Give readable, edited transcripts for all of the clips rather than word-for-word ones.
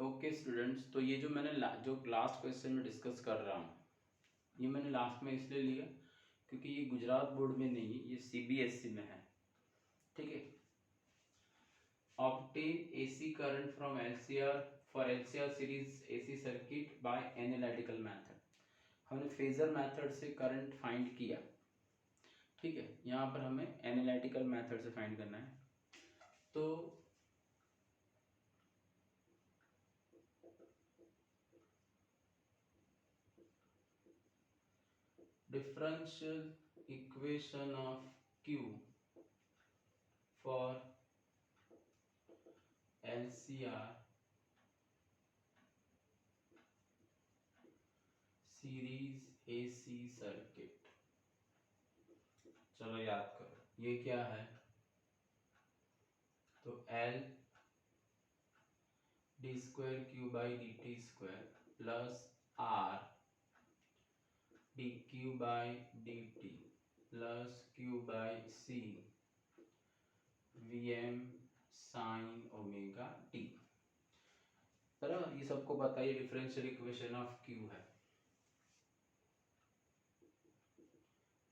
Okay students, तो ये जो मैंने जो लास्ट क्वेश्चन में डिस्कस कर रहा हूँ, ये मैंने लास्ट में इसलिए लिया क्योंकि ये गुजरात बोर्ड में नहीं है, ये सीबीएसई में है। ठीक है। Obtain AC current from LCR for LCR series AC circuit by analytical method. हमने फेजर मेथड से करंट फाइंड किया। ठीक है, यहाँ पर हमें एनालिटिकल मेथड से फाइंड करना है। तो differential equation of Q for LCR series AC circuit। चलो याद करो, ये क्या है? तो L d square Q by D T square plus R dq by D t plus Q by C Vm sine omega T. बराबर, ये सबको पता है, डिफरेंशियल इक्वेशन ऑफ Q है।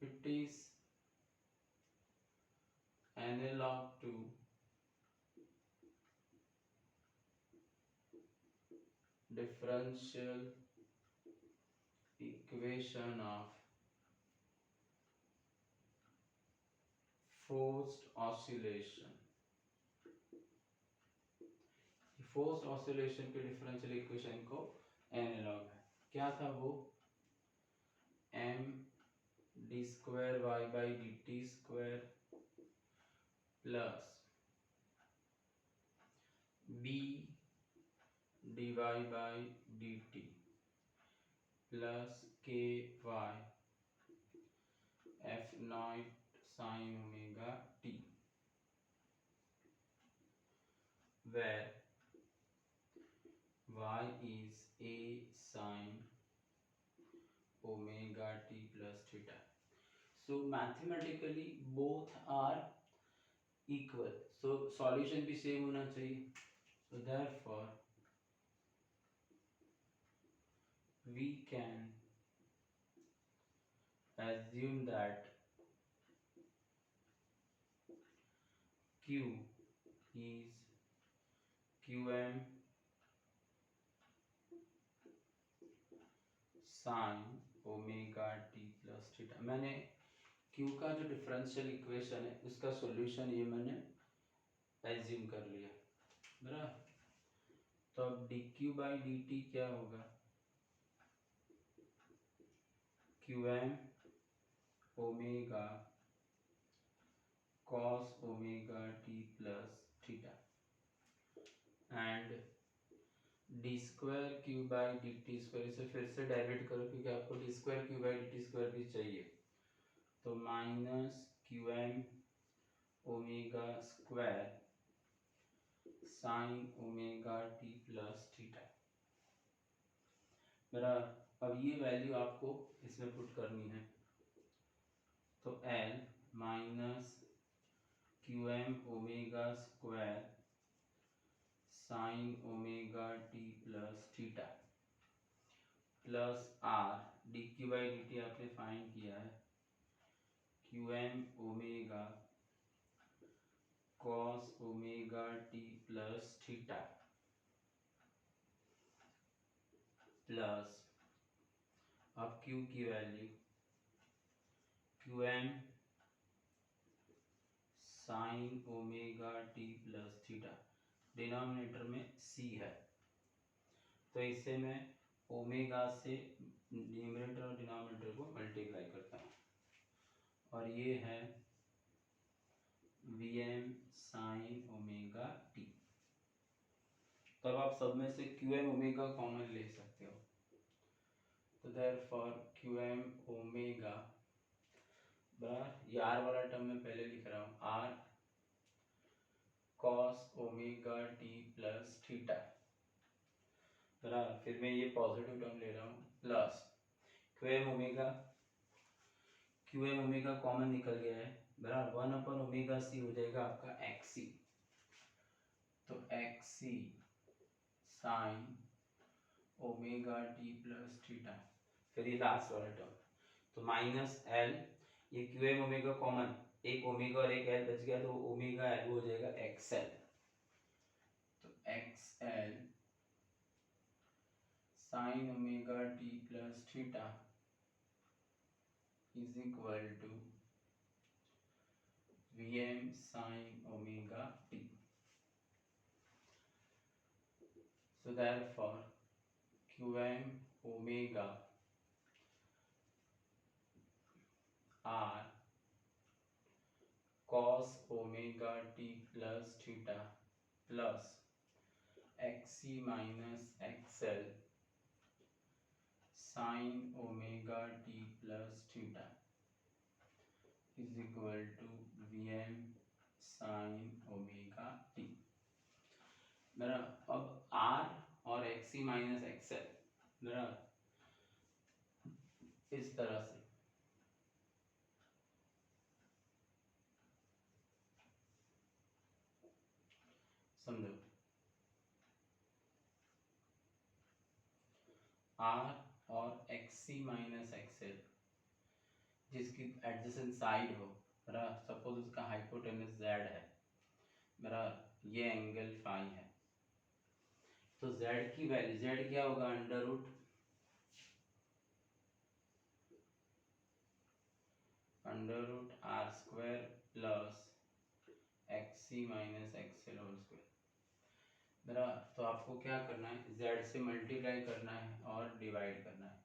It is analog to differential equation of forced oscillation। Forced oscillation के differential equation को analog है। क्या था वो? m d square y by D T square plus b d y by D t plus k y F naught sine omega t, where y is a sin omega t plus theta। So mathematically both are equal, so solution भी same होना चाहिए। So therefore we can assume that Q is Qm sign omega T plus theta. मैंने Q का जो differential equation है उसका solution ये मैंने एज्यूम कर लिया। बराबर, तो अब dq बाई डी टी क्या होगा? Qm omega cos omega T plus theta and D square Q by D T square, इसे फिर से डाइवर्ट करो क्योंकि आपको D square Q by D T square भी चाहिए। तो minus Q M omega square sine omega T plus theta. बराबर, अब ये वैल्यू आपको इसमें पुट करनी है। तो L minus Q M omega square sine omega T plus theta plus R D Q by D T आपने फाइंड किया है, Q M omega cos omega T plus theta plus अब Q की value Q M sine omega T plus theta, denominator में C है तो इसे मैं ओमेगा से न्यूमरेटर और डिनोमिनेटर को मल्टीप्लाई करता हूँ और ये है Vm साइन ओमेगा टी। तब आप सब में से Qm ओमेगा कॉमन ले सकते हो, तो देयरफॉर Qm ओमेगा बराबर, ये R वाला टर्म मैं पहले लिख रहा हूँ, R cos omega T plus theta बराबर, फिर मैं ये पॉजिटिव टर्म ले रहा हूँ plus Q M omega common निकल गया है बराबर, 1/ओमेगा सी हो जाएगा आपका एक्सी। तो XC sine omega T plus theta, फिर ये लास्ट वाला टर्म तो माइनस एल, ये क्यू एम ओमेगा कॉमन, एक ओमेगा और एक एल बच गया तो ओमेगा एल हो जाएगा एक्स एल, तो X L sine omega T plus theta is equal to Vm sin omega t. So therefore Qm omega r cos omega t plus theta plus xc minus xl sin omega t plus theta is equal to Vm sin omega t. मेरा अब r और xc minus xl मेरा इस तरह से समझो, r और xc minus xl जिसकी एडजेसेंट साइड हो, मेरा सपोज इसका हाइपोटेनस z है, मेरा ये एंगल फाई है, तो z की वैल्यू z क्या होगा under root R square plus X C minus X L whole square मेरा। तो आपको क्या करना है, z से मल्टीप्लाई करना है और डिवाइड करना है,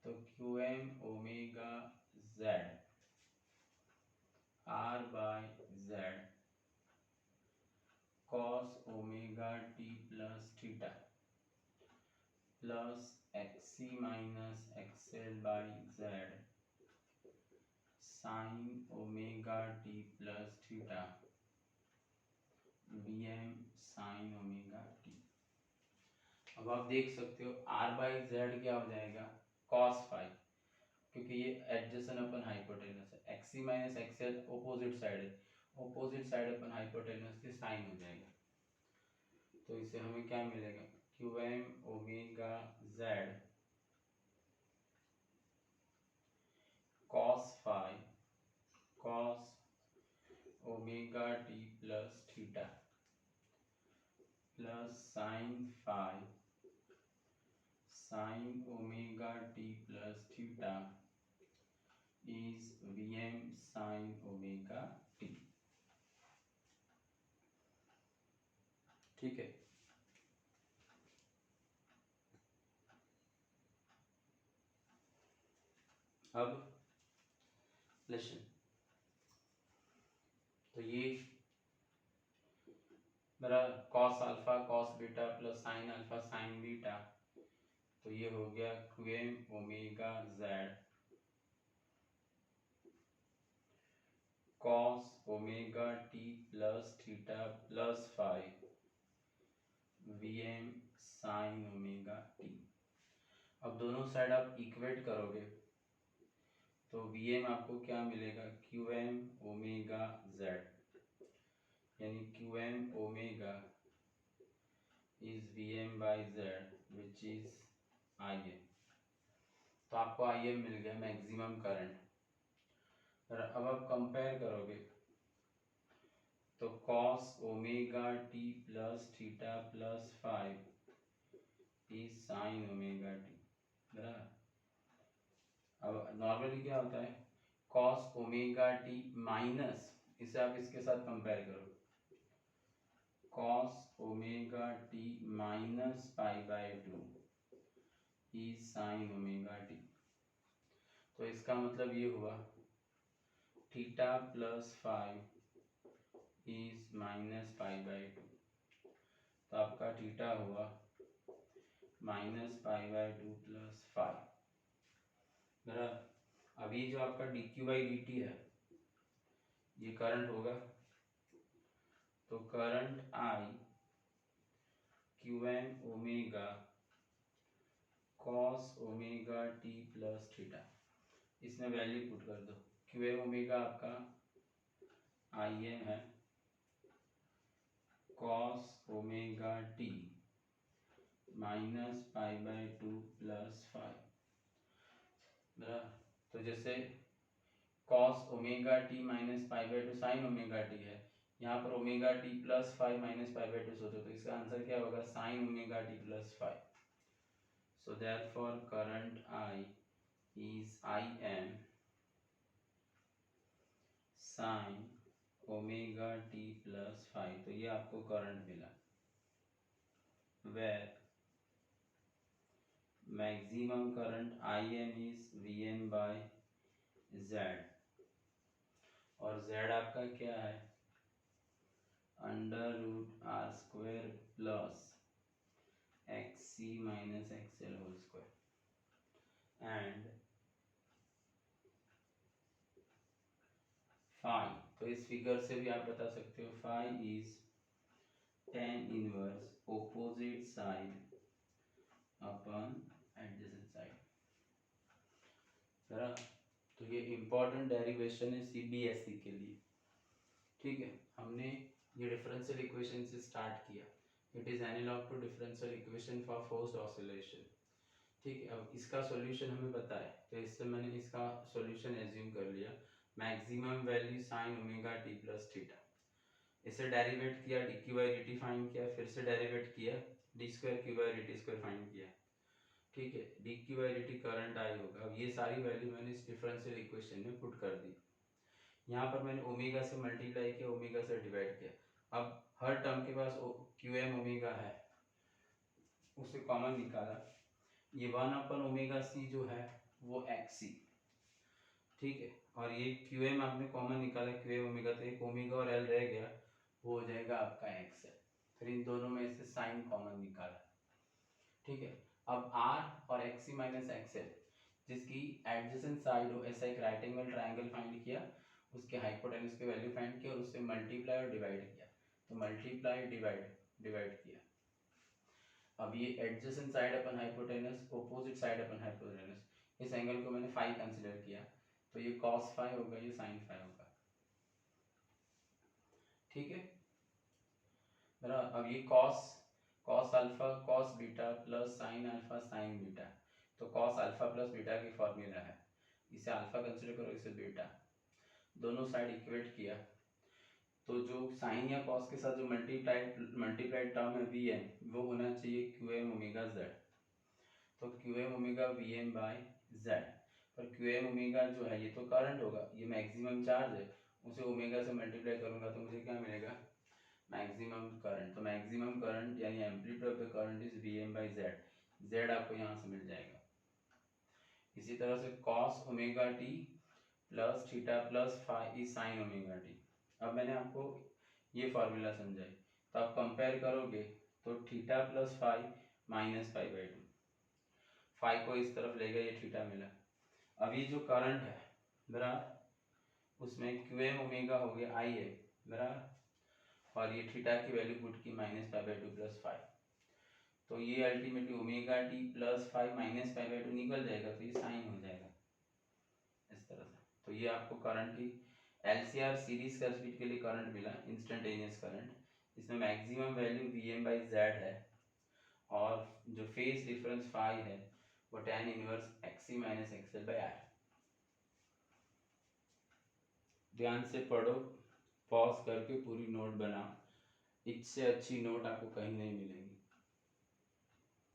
तो Q M omega z r by z cos omega t plus theta plus X C minus X L by z sine omega t plus theta Vm sine omega t। अब आप देख सकते हो r बाई जेड क्या हो जाएगा cos फाई, क्योंकि ये एडजेसेंट अपन हाइपोटेनस है, X C minus X L opposite side है, ऑपोजिट साइड अपन हाइपोटेनस से साइन हो जाएगा, तो इससे हमें क्या मिलेगा Q M omega Z cos phi cos omega T plus theta plus sine phi sine omega T plus theta is Vm sine omega T. ठीक है, अब लिसन, तो ये मेरा cos alpha cos beta plus sine alpha sine beta, तो ये हो गया क्वेम omega Z cos omega T plus theta plus five Vm sine omega T. अब दोनों साइड आप इक्वेट करोगे तो Vm आपको क्या मिलेगा Qm ओमेगा z, यानी Qm omega is Vm by z which is Im। तो आपको Im मिल गया मैक्सिमम करंट। अब आप कंपेयर करोगे तो cos omega t plus theta plus five is sine omega T, बराबर। अब नॉर्मली क्या होता है cos ओमेगा टी माइनस, इसे आप इसके साथ कंपेयर करो, cos omega T minus pi by 2 is sine omega T, तो इसका मतलब ये हुआ theta plus five is minus pi by 2, तो आपका थीटा हुआ minus pi by 2 plus five, बराबर। अभी जो आपका D Q by D T है ये करंट होगा, तो current I Q M omega cos omega T plus theta, इसमें वैल्यू पुट कर दो, क्यू एम ओमेगा आपका आई एम है cos omega T minus pi by 2 plus 5 बराबर। तो जैसे cos omega T minus pi by 2 sign omega T है, यहाँ पर omega T plus 5 minus pi by 2 सोचो, तो इसका आंसर क्या होगा, sign omega T plus 5। So therefore current I is Im sign omega T plus 5। तो ये आपको करंट मिला, where maximum current Im is Vm by Z, और Z आपका क्या है, under root R square plus X C minus X L whole square and phi. तो इस फिगर से भी आप बता सकते हो phi is tan inverse opposite side upon adjacent side. तो ये इंपॉर्टेंट डेरिवेशन है सीबीएसई के लिए, ठीक है। हमने ये डिफरेंशियल इक्वेशन से स्टार्ट किया, it is analog to differential equation for forced oscillation, ठीक है। अब इसका सॉल्यूशन हमें पता है, तो इससे मैंने इसका सॉल्यूशन एज्यूम कर लिया, maximum value sign omega T plus theta. इसे डेरिवेट किया, D Q by D T find किया, फिर से डेरिवेट किया, D square Q by D T square find किया, ठीक है। D Q by D T current I होगा। अब ये सारी वैल्यू मैंने इस डिफरेंशियल इक्वेशन में पुट कर दी। यहाँ पर मैंने ओमेगा से मल्टीप्लाई किया, ओमेगा से डिवाइड किया। अब हर टर्म के पास क्यू एम ओमेगा है, उसे कॉमन निकाला, ये 1/ओमेगा सी जो है वो एक्स सी, ठीक है। और ये क्यू एम आपने कॉमन निकाला, क्यू एम ओमेगा, तो एक ओमेगा और एल रह गया, वो हो जाएगा आपका एक्स एल। फिर इन दोनों में से साइन कॉमन निकाला, ठीक है। अब आर और x C minus x L जिसकी एडजेसेंट साइड हो, ऐसा एक राइट एंगल ट्रायंगल फाइंड किया, उसके हाइपोटेन्यूज की वैल्यू फाइंड किया और उससे मल्टीप्लाई और डिवाइड किया, तो मल्टीप्लाई डिवाइड किया। अब ये adjacent side upon hypotenuse, opposite side upon hypotenuse, इस एंगल को मैंने फाई कंसीडर किया, तो ये cos फाई होगा, ये sin फाई होगा, ठीक है। बराबर। अब ये cos alpha cos beta plus sin alpha sin beta, तो cos अल्फा प्लस बीटा की फॉर्मूला है, इसे अल्फा कंसीडर करो, इसे बीटा, दोनों साइड इक्वेट किया, तो जो साइन या कॉस के साथ जो मल्टीप्लाइड टर्म है वी एम, वो होना चाहिए क्यू एम ओमेगा जेड, तो Q M omega V M by Z. पर क्यू एम ओमेगा जो है ये तो करंट होगा, ये मैक्सिमम चार्ज है, उसे ओमेगा से मल्टीप्लाई करूंगा तो मुझे क्या मिलेगा, मैक्सिमम करंट। तो मैक्सिमम करंट यानी amplitude of the current is V M by Z, Z आपको यहाँ से मिल जाएगा। इसी तरह से cos omega T plus theta plus phi is sine omega T. अब मैंने आपको ये फॉर्मूला समझाई, तो आप कंपेयर करोगे तो theta plus phi minus pi by 2, phi को इस तरफ ले गए, ये थीटा मिला। अब ये जो करंट है बराबर, उसमें क्यू एम ओमेगा हो गया आई एम बराबर, और ये थीटा की वैल्यू पुट की minus pi by 2 plus five, तो ये ultimately omega T plus five minus pi by 2 निकल जाएगा, तो ये साइन हो जाएगा इस तरह से। तो ये आपको करंट की एलसीआर सीरीज सर्किट के लिए करंट मिला, इंस्टेंटेनियस करंट, इसमें maximum value V M by Z है, और जो फेज डिफरेंस फाई है वो tan inverse X C minus X L by R. ध्यान से पढ़ो, पॉज करके पूरी नोट बनाओ, इससे अच्छी नोट आपको कहीं नहीं